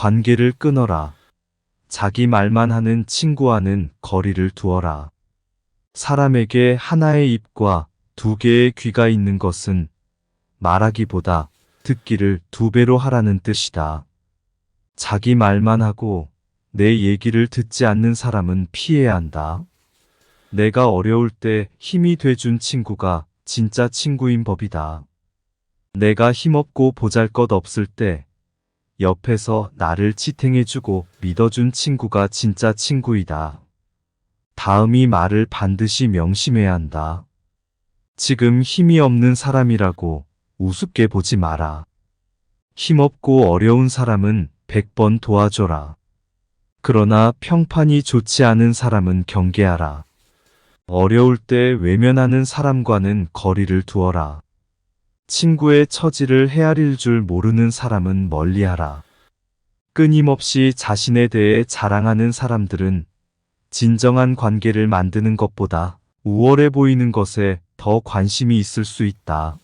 관계를 끊어라. 자기 말만 하는 친구와는 거리를 두어라. 사람에게 하나의 입과 두 개의 귀가 있는 것은 말하기보다 듣기를 두 배로 하라는 뜻이다. 자기 말만 하고 내 얘기를 듣지 않는 사람은 피해야 한다. 내가 어려울 때 힘이 돼준 친구가 진짜 친구인 법이다. 내가 힘없고 보잘것없을 때 옆에서 나를 지탱해주고 믿어준 친구가 진짜 친구이다. 다음이 말을 반드시 명심해야 한다. 지금 힘이 없는 사람이라고 우습게 보지 마라. 힘없고 어려운 사람은 100번 도와줘라. 그러나 평판이 좋지 않은 사람은 경계하라. 어려울 때 외면하는 사람과는 거리를 두어라. 친구의 처지를 헤아릴 줄 모르는 사람은 멀리하라. 끊임없이 자신에 대해 자랑하는 사람들은 진정한 관계를 만드는 것보다 우월해 보이는 것에 더 관심이 있을 수 있다.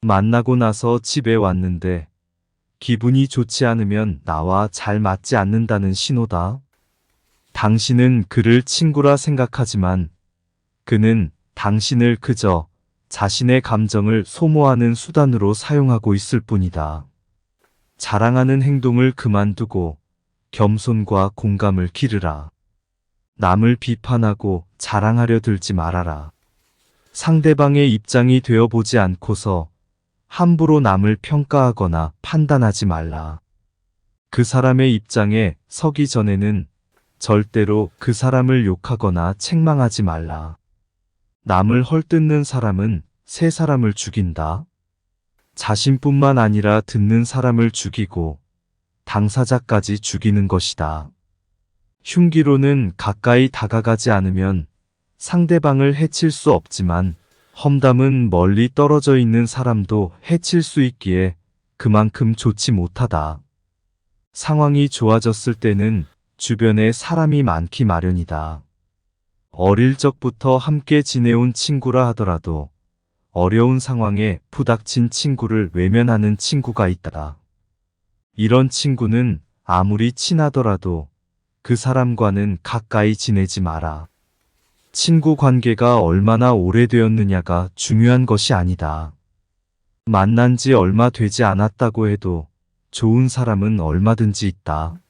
만나고 나서 집에 왔는데 기분이 좋지 않으면 나와 잘 맞지 않는다는 신호다. 당신은 그를 친구라 생각하지만 그는 당신을 그저 자신의 감정을 소모하는 수단으로 사용하고 있을 뿐이다. 자랑하는 행동을 그만두고 겸손과 공감을 기르라. 남을 비판하고 자랑하려 들지 말아라. 상대방의 입장이 되어보지 않고서 함부로 남을 평가하거나 판단하지 말라. 그 사람의 입장에 서기 전에는 절대로 그 사람을 욕하거나 책망하지 말라. 남을 헐뜯는 사람은 세 사람을 죽인다. 자신뿐만 아니라 듣는 사람을 죽이고 당사자까지 죽이는 것이다. 흉기로는 가까이 다가가지 않으면 상대방을 해칠 수 없지만 험담은 멀리 떨어져 있는 사람도 해칠 수 있기에 그만큼 좋지 못하다. 상황이 좋아졌을 때는 주변에 사람이 많기 마련이다. 어릴 적부터 함께 지내온 친구라 하더라도 어려운 상황에 부닥친 친구를 외면하는 친구가 있다. 이런 친구는 아무리 친하더라도 그 사람과는 가까이 지내지 마라. 친구 관계가 얼마나 오래되었느냐가 중요한 것이 아니다. 만난 지 얼마 되지 않았다고 해도 좋은 사람은 얼마든지 있다.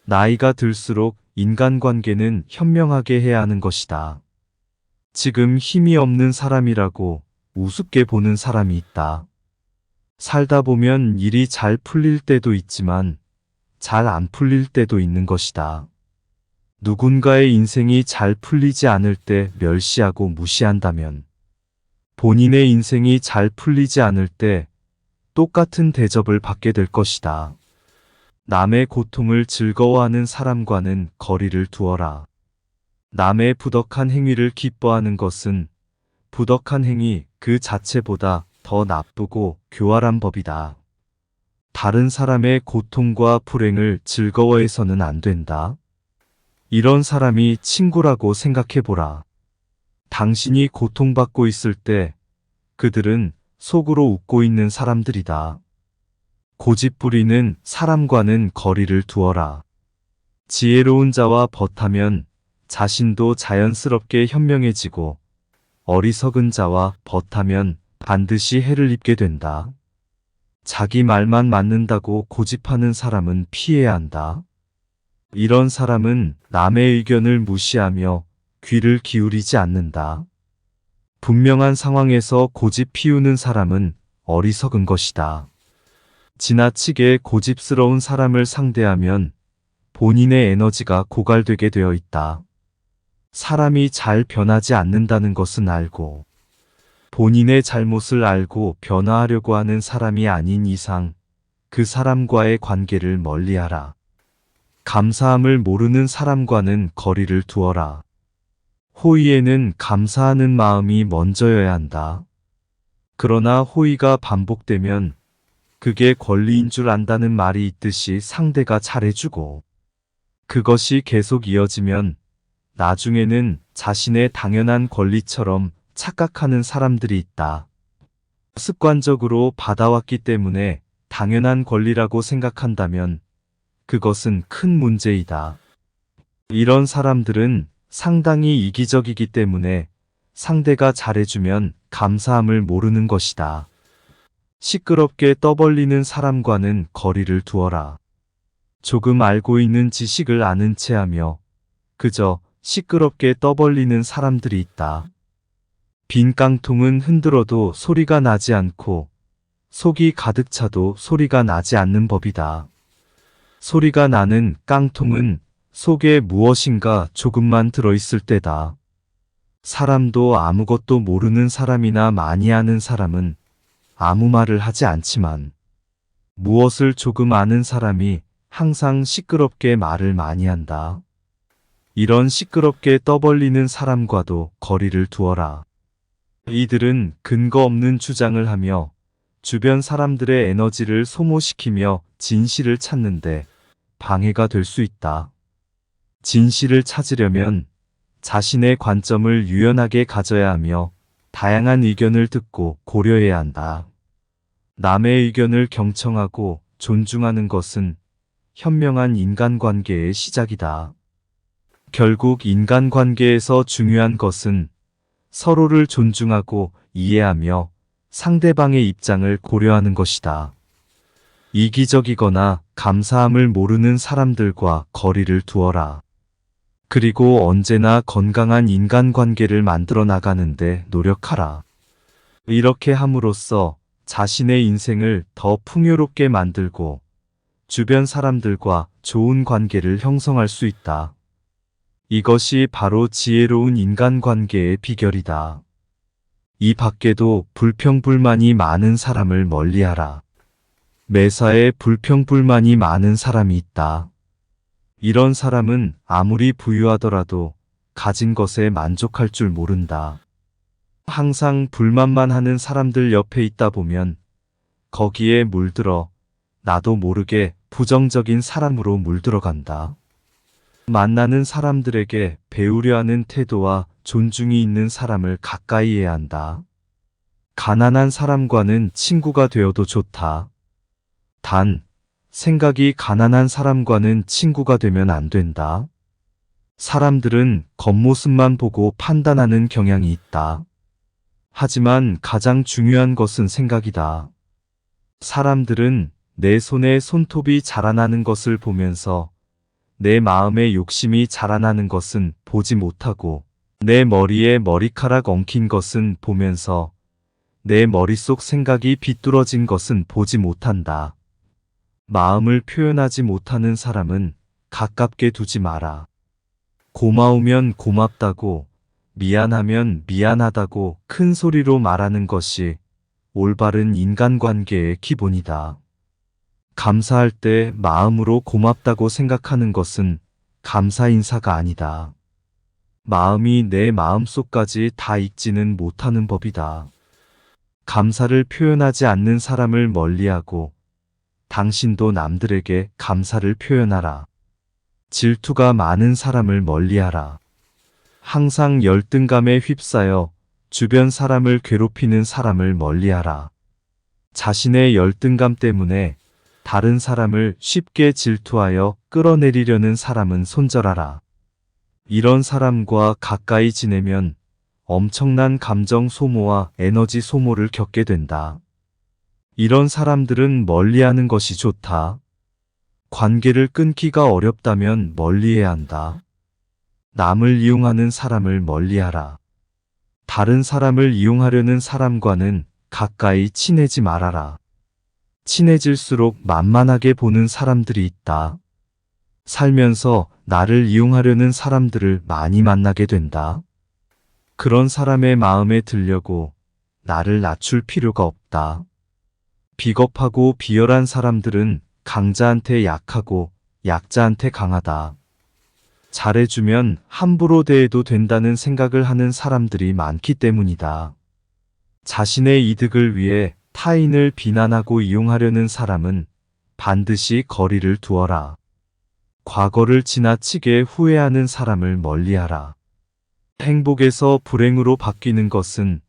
나이가 들수록 인간관계는 현명하게 해야 하는 것이다. 지금 힘이 없는 사람이라고 우습게 보는 사람이 있다. 살다 보면 일이 잘 풀릴 때도 있지만 잘 안 풀릴 때도 있는 것이다. 누군가의 인생이 잘 풀리지 않을 때 멸시하고 무시한다면 본인의 인생이 잘 풀리지 않을 때 똑같은 대접을 받게 될 것이다. 남의 고통을 즐거워하는 사람과는 거리를 두어라. 남의 부덕한 행위를 기뻐하는 것은 부덕한 행위 그 자체보다 더 나쁘고 교활한 법이다. 다른 사람의 고통과 불행을 즐거워해서는 안 된다. 이런 사람이 친구라고 생각해보라. 당신이 고통받고 있을 때 그들은 속으로 웃고 있는 사람들이다. 고집부리는 사람과는 거리를 두어라. 지혜로운 자와 벗하면 자신도 자연스럽게 현명해지고 어리석은 자와 벗하면 반드시 해를 입게 된다. 자기 말만 맞는다고 고집하는 사람은 피해야 한다. 이런 사람은 남의 의견을 무시하며 귀를 기울이지 않는다. 분명한 상황에서 고집 피우는 사람은 어리석은 것이다. 지나치게 고집스러운 사람을 상대하면 본인의 에너지가 고갈되게 되어 있다. 사람이 잘 변하지 않는다는 것은 알고 본인의 잘못을 알고 변화하려고 하는 사람이 아닌 이상 그 사람과의 관계를 멀리하라. 감사함을 모르는 사람과는 거리를 두어라. 호의에는 감사하는 마음이 먼저여야 한다. 그러나 호의가 반복되면 그게 권리인 줄 안다는 말이 있듯이 상대가 잘해주고 그것이 계속 이어지면 나중에는 자신의 당연한 권리처럼 착각하는 사람들이 있다. 습관적으로 받아왔기 때문에 당연한 권리라고 생각한다면 그것은 큰 문제이다. 이런 사람들은 상당히 이기적이기 때문에 상대가 잘해주면 감사함을 모르는 것이다. 시끄럽게 떠벌리는 사람과는 거리를 두어라. 조금 알고 있는 지식을 아는 체 하며 그저 시끄럽게 떠벌리는 사람들이 있다. 빈 깡통은 흔들어도 소리가 나지 않고 속이 가득 차도 소리가 나지 않는 법이다. 소리가 나는 깡통은 속에 무엇인가 조금만 들어있을 때다. 사람도 아무것도 모르는 사람이나 많이 아는 사람은 아무 말을 하지 않지만 무엇을 조금 아는 사람이 항상 시끄럽게 말을 많이 한다. 이런 시끄럽게 떠벌리는 사람과도 거리를 두어라. 이들은 근거 없는 주장을 하며 주변 사람들의 에너지를 소모시키며 진실을 찾는데 방해가 될 수 있다. 진실을 찾으려면 자신의 관점을 유연하게 가져야 하며 다양한 의견을 듣고 고려해야 한다. 남의 의견을 경청하고 존중하는 것은 현명한 인간관계의 시작이다. 결국 인간관계에서 중요한 것은 서로를 존중하고 이해하며 상대방의 입장을 고려하는 것이다. 이기적이거나 감사함을 모르는 사람들과 거리를 두어라. 그리고 언제나 건강한 인간관계를 만들어 나가는데 노력하라. 이렇게 함으로써 자신의 인생을 더 풍요롭게 만들고 주변 사람들과 좋은 관계를 형성할 수 있다. 이것이 바로 지혜로운 인간관계의 비결이다. 이 밖에도 불평불만이 많은 사람을 멀리하라. 매사에 불평불만이 많은 사람이 있다. 이런 사람은 아무리 부유하더라도 가진 것에 만족할 줄 모른다. 항상 불만만 하는 사람들 옆에 있다 보면 거기에 물들어 나도 모르게 부정적인 사람으로 물들어간다. 만나는 사람들에게 배우려 하는 태도와 존중이 있는 사람을 가까이 해야 한다. 가난한 사람과는 친구가 되어도 좋다. 단, 생각이 가난한 사람과는 친구가 되면 안 된다. 사람들은 겉모습만 보고 판단하는 경향이 있다. 하지만 가장 중요한 것은 생각이다. 사람들은 내 손에 손톱이 자라나는 것을 보면서 내 마음에 욕심이 자라나는 것은 보지 못하고 내 머리에 머리카락 엉킨 것은 보면서 내 머릿속 생각이 비뚤어진 것은 보지 못한다. 마음을 표현하지 못하는 사람은 가깝게 두지 마라. 고마우면 고맙다고, 미안하면 미안하다고 큰 소리로 말하는 것이 올바른 인간관계의 기본이다. 감사할 때 마음으로 고맙다고 생각하는 것은 감사 인사가 아니다. 마음이 내 마음속까지 다 익지는 못하는 법이다. 감사를 표현하지 않는 사람을 멀리하고 당신도 남들에게 감사를 표현하라. 질투가 많은 사람을 멀리하라. 항상 열등감에 휩싸여 주변 사람을 괴롭히는 사람을 멀리하라. 자신의 열등감 때문에 다른 사람을 쉽게 질투하여 끌어내리려는 사람은 손절하라. 이런 사람과 가까이 지내면 엄청난 감정 소모와 에너지 소모를 겪게 된다. 이런 사람들은 멀리하는 것이 좋다. 관계를 끊기가 어렵다면 멀리해야 한다. 남을 이용하는 사람을 멀리하라. 다른 사람을 이용하려는 사람과는 가까이 친해지 말아라. 친해질수록 만만하게 보는 사람들이 있다. 살면서 나를 이용하려는 사람들을 많이 만나게 된다. 그런 사람의 마음에 들려고 나를 낮출 필요가 없다. 비겁하고 비열한 사람들은 강자한테 약하고 약자한테 강하다. 잘해주면 함부로 대해도 된다는 생각을 하는 사람들이 많기 때문이다. 자신의 이득을 위해 타인을 비난하고 이용하려는 사람은 반드시 거리를 두어라. 과거를 지나치게 후회하는 사람을 멀리하라. 행복에서 불행으로 바뀌는 것은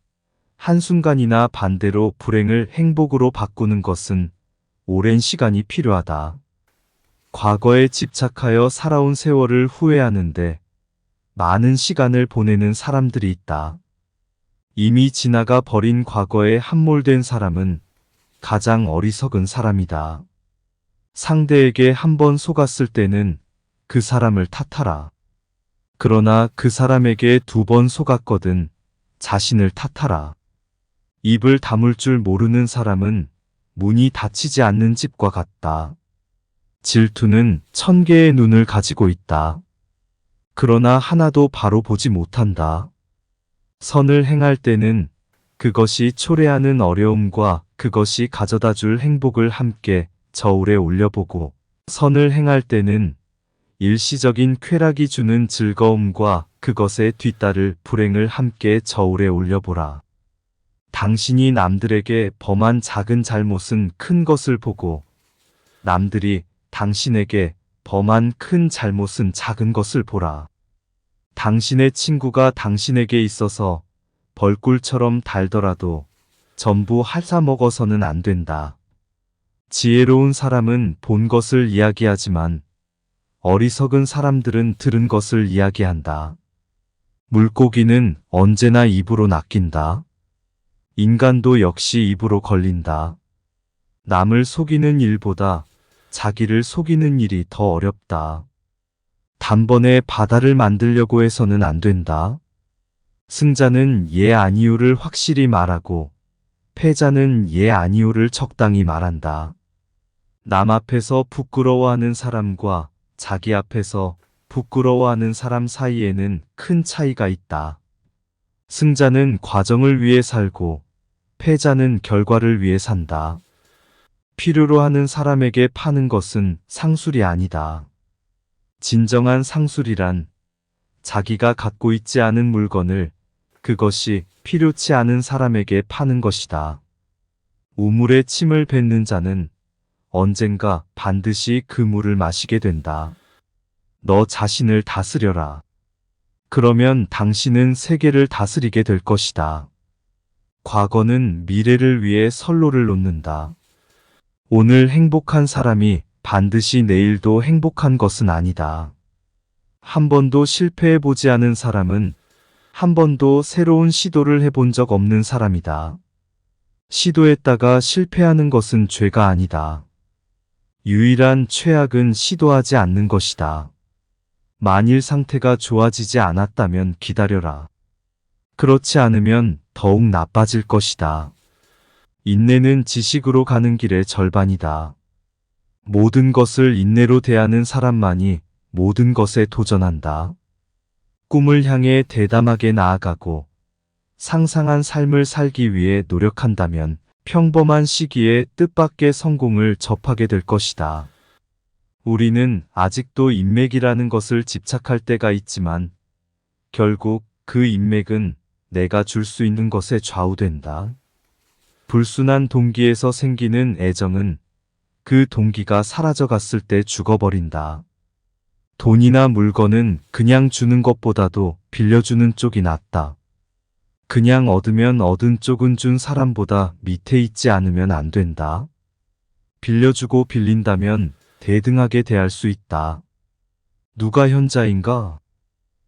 한순간이나 반대로 불행을 행복으로 바꾸는 것은 오랜 시간이 필요하다. 과거에 집착하여 살아온 세월을 후회하는데 많은 시간을 보내는 사람들이 있다. 이미 지나가 버린 과거에 함몰된 사람은 가장 어리석은 사람이다. 상대에게 한 번 속았을 때는 그 사람을 탓하라. 그러나 그 사람에게 2번 속았거든 자신을 탓하라. 입을 다물 줄 모르는 사람은 문이 닫히지 않는 집과 같다. 질투는 1000개의 눈을 가지고 있다. 그러나 하나도 바로 보지 못한다. 선을 행할 때는 그것이 초래하는 어려움과 그것이 가져다 줄 행복을 함께 저울에 올려보고, 선을 행할 때는 일시적인 쾌락이 주는 즐거움과 그것에 뒤따를 불행을 함께 저울에 올려보라. 당신이 남들에게 범한 작은 잘못은 큰 것을 보고, 남들이 당신에게 범한 큰 잘못은 작은 것을 보라. 당신의 친구가 당신에게 있어서 벌꿀처럼 달더라도 전부 핥아먹어서는 안 된다. 지혜로운 사람은 본 것을 이야기하지만 어리석은 사람들은 들은 것을 이야기한다. 물고기는 언제나 입으로 낚인다. 인간도 역시 입으로 걸린다. 남을 속이는 일보다 자기를 속이는 일이 더 어렵다. 단번에 바다를 만들려고 해서는 안 된다. 승자는 예 아니요를 확실히 말하고 패자는 예 아니요를 적당히 말한다. 남 앞에서 부끄러워하는 사람과 자기 앞에서 부끄러워하는 사람 사이에는 큰 차이가 있다. 승자는 과정을 위해 살고 패자는 결과를 위해 산다. 필요로 하는 사람에게 파는 것은 상술이 아니다. 진정한 상술이란 자기가 갖고 있지 않은 물건을 그것이 필요치 않은 사람에게 파는 것이다. 우물에 침을 뱉는 자는 언젠가 반드시 그 물을 마시게 된다. 너 자신을 다스려라. 그러면 당신은 세계를 다스리게 될 것이다. 과거는 미래를 위해 선로를 놓는다. 오늘 행복한 사람이 반드시 내일도 행복한 것은 아니다. 한 번도 실패해보지 않은 사람은 한 번도 새로운 시도를 해본 적 없는 사람이다. 시도했다가 실패하는 것은 죄가 아니다. 유일한 최악은 시도하지 않는 것이다. 만일 상태가 좋아지지 않았다면 기다려라. 그렇지 않으면 더욱 나빠질 것이다. 인내는 지식으로 가는 길의 절반이다. 모든 것을 인내로 대하는 사람만이 모든 것에 도전한다. 꿈을 향해 대담하게 나아가고 상상한 삶을 살기 위해 노력한다면 평범한 시기에 뜻밖의 성공을 접하게 될 것이다. 우리는 아직도 인맥이라는 것을 집착할 때가 있지만 결국 그 인맥은 내가 줄 수 있는 것에 좌우된다. 불순한 동기에서 생기는 애정은 그 동기가 사라져갔을 때 죽어버린다. 돈이나 물건은 그냥 주는 것보다도 빌려주는 쪽이 낫다. 그냥 얻으면 얻은 쪽은 준 사람보다 밑에 있지 않으면 안 된다. 빌려주고 빌린다면 대등하게 대할 수 있다. 누가 현자인가?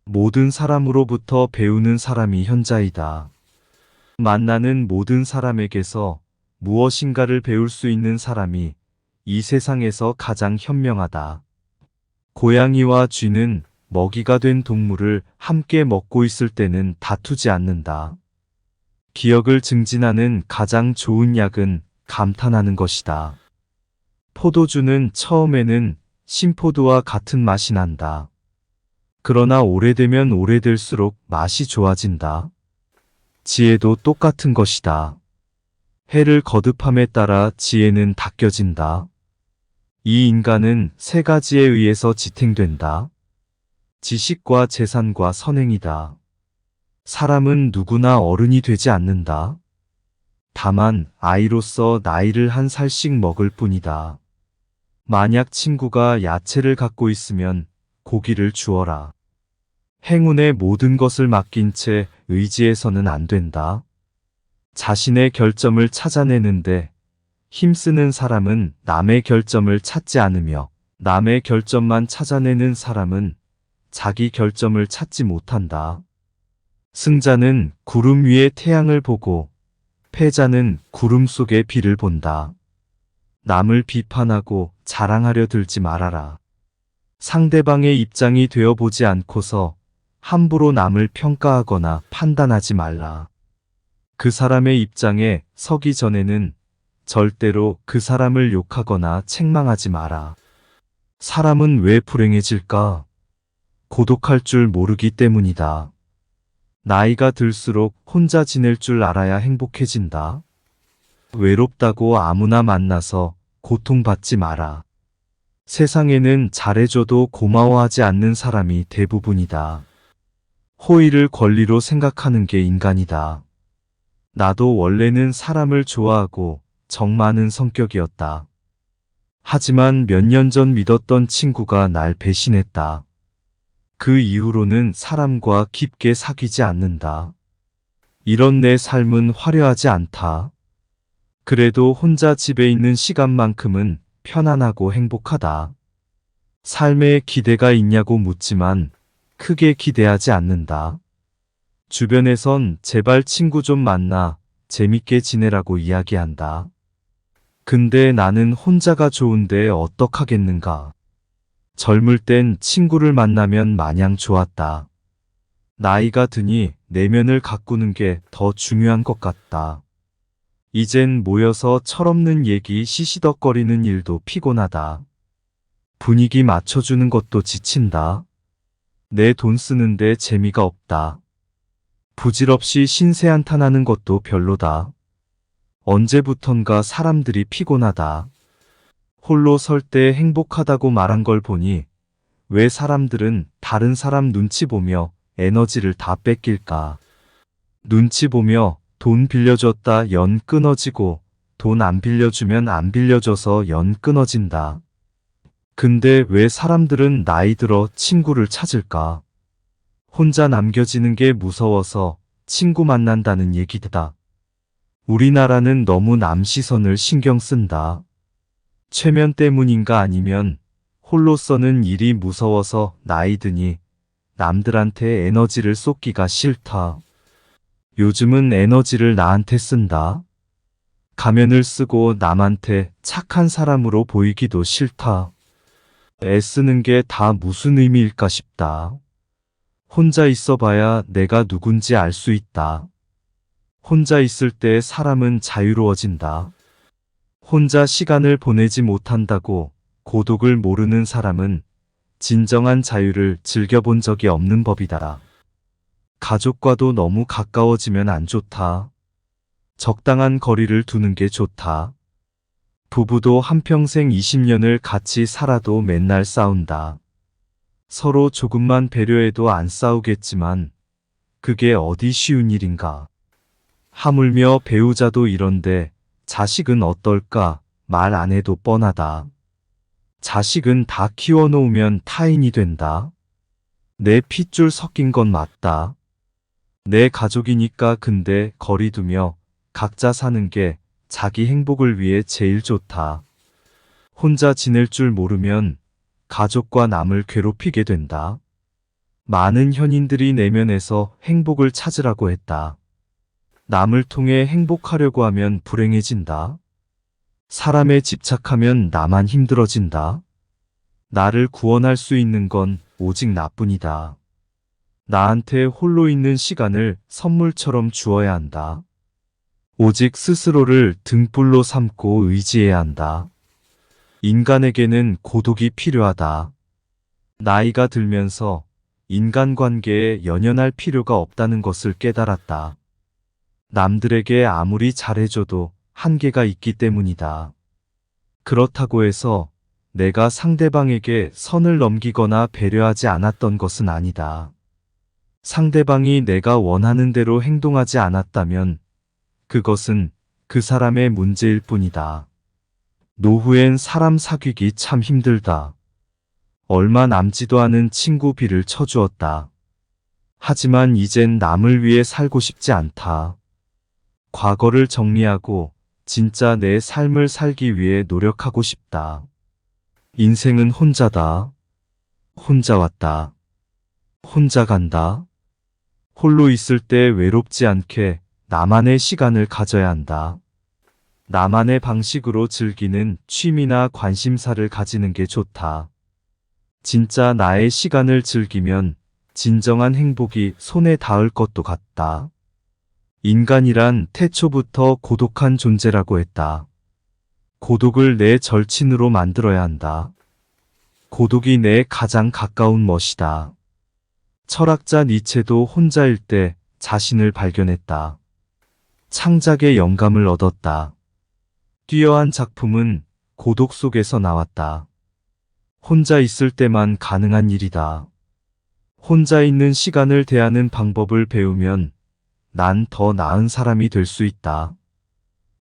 모든 사람으로부터 배우는 사람이 현자이다. 만나는 모든 사람에게서 무엇인가를 배울 수 있는 사람이 이 세상에서 가장 현명하다. 고양이와 쥐는 먹이가 된 동물을 함께 먹고 있을 때는 다투지 않는다. 기억을 증진하는 가장 좋은 약은 감탄하는 것이다. 포도주는 처음에는 신포도와 같은 맛이 난다. 그러나 오래되면 오래될수록 맛이 좋아진다. 지혜도 똑같은 것이다. 해를 거듭함에 따라 지혜는 닦여진다. 이 인간은 3가지에 의해서 지탱된다. 지식과 재산과 선행이다. 사람은 누구나 어른이 되지 않는다. 다만 아이로서 나이를 한 살씩 먹을 뿐이다. 만약 친구가 야채를 갖고 있으면 고기를 주어라. 행운의 모든 것을 맡긴 채 의지해서는 안 된다. 자신의 결점을 찾아내는데 힘쓰는 사람은 남의 결점을 찾지 않으며 남의 결점만 찾아내는 사람은 자기 결점을 찾지 못한다. 승자는 구름 위의 태양을 보고 패자는 구름 속의 비를 본다. 남을 비판하고 자랑하려 들지 말아라. 상대방의 입장이 되어보지 않고서 함부로 남을 평가하거나 판단하지 말라. 그 사람의 입장에 서기 전에는 절대로 그 사람을 욕하거나 책망하지 마라. 사람은 왜 불행해질까? 고독할 줄 모르기 때문이다. 나이가 들수록 혼자 지낼 줄 알아야 행복해진다. 외롭다고 아무나 만나서 고통받지 마라. 세상에는 잘해줘도 고마워하지 않는 사람이 대부분이다. 호의를 권리로 생각하는 게 인간이다. 나도 원래는 사람을 좋아하고 정 많은 성격이었다. 하지만 몇 년 전 믿었던 친구가 날 배신했다. 그 이후로는 사람과 깊게 사귀지 않는다. 이런 내 삶은 화려하지 않다. 그래도 혼자 집에 있는 시간만큼은 편안하고 행복하다. 삶에 기대가 있냐고 묻지만 크게 기대하지 않는다. 주변에선 제발 친구 좀 만나 재밌게 지내라고 이야기한다. 근데 나는 혼자가 좋은데 어떡하겠는가. 젊을 땐 친구를 만나면 마냥 좋았다. 나이가 드니 내면을 가꾸는 게 더 중요한 것 같다. 이젠 모여서 철없는 얘기 시시덕거리는 일도 피곤하다. 분위기 맞춰주는 것도 지친다. 내 돈 쓰는데 재미가 없다. 부질없이 신세 한탄하는 것도 별로다. 언제부턴가 사람들이 피곤하다. 홀로 설 때 행복하다고 말한 걸 보니 왜 사람들은 다른 사람 눈치 보며 에너지를 다 뺏길까? 눈치 보며 돈 빌려줬다 연 끊어지고 돈 안 빌려주면 안 빌려줘서 연 끊어진다. 근데 왜 사람들은 나이 들어 친구를 찾을까? 혼자 남겨지는 게 무서워서 친구 만난다는 얘기다. 우리나라는 너무 남 시선을 신경 쓴다. 체면 때문인가 아니면 홀로서는 일이 무서워서 나이 드니 남들한테 에너지를 쏟기가 싫다. 요즘은 에너지를 나한테 쓴다. 가면을 쓰고 남한테 착한 사람으로 보이기도 싫다. 애쓰는 게 다 무슨 의미일까 싶다. 혼자 있어봐야 내가 누군지 알 수 있다. 혼자 있을 때 사람은 자유로워진다. 혼자 시간을 보내지 못한다고 고독을 모르는 사람은 진정한 자유를 즐겨본 적이 없는 법이다. 가족과도 너무 가까워지면 안 좋다. 적당한 거리를 두는 게 좋다. 부부도 한평생 20년을 같이 살아도 맨날 싸운다. 서로 조금만 배려해도 안 싸우겠지만 그게 어디 쉬운 일인가. 하물며 배우자도 이런데 자식은 어떨까 말 안 해도 뻔하다. 자식은 다 키워놓으면 타인이 된다. 내 핏줄 섞인 건 맞다. 내 가족이니까 근데 거리 두며 각자 사는 게 자기 행복을 위해 제일 좋다. 혼자 지낼 줄 모르면 가족과 남을 괴롭히게 된다. 많은 현인들이 내면에서 행복을 찾으라고 했다. 남을 통해 행복하려고 하면 불행해진다. 사람에 집착하면 나만 힘들어진다. 나를 구원할 수 있는 건 오직 나뿐이다. 나한테 홀로 있는 시간을 선물처럼 주어야 한다. 오직 스스로를 등불로 삼고 의지해야 한다. 인간에게는 고독이 필요하다. 나이가 들면서 인간관계에 연연할 필요가 없다는 것을 깨달았다. 남들에게 아무리 잘해줘도 한계가 있기 때문이다. 그렇다고 해서 내가 상대방에게 선을 넘기거나 배려하지 않았던 것은 아니다. 상대방이 내가 원하는 대로 행동하지 않았다면 그것은 그 사람의 문제일 뿐이다. 노후엔 사람 사귀기 참 힘들다. 얼마 남지도 않은 친구 비를 쳐주었다. 하지만 이젠 남을 위해 살고 싶지 않다. 과거를 정리하고 진짜 내 삶을 살기 위해 노력하고 싶다. 인생은 혼자다. 혼자 왔다. 혼자 간다. 홀로 있을 때 외롭지 않게 나만의 시간을 가져야 한다. 나만의 방식으로 즐기는 취미나 관심사를 가지는 게 좋다. 진짜 나의 시간을 즐기면 진정한 행복이 손에 닿을 것도 같다. 인간이란 태초부터 고독한 존재라고 했다. 고독을 내 절친으로 만들어야 한다. 고독이 내 가장 가까운 멋이다. 철학자 니체도 혼자일 때 자신을 발견했다. 창작의 영감을 얻었다. 뛰어난 작품은 고독 속에서 나왔다. 혼자 있을 때만 가능한 일이다. 혼자 있는 시간을 대하는 방법을 배우면 난 더 나은 사람이 될 수 있다.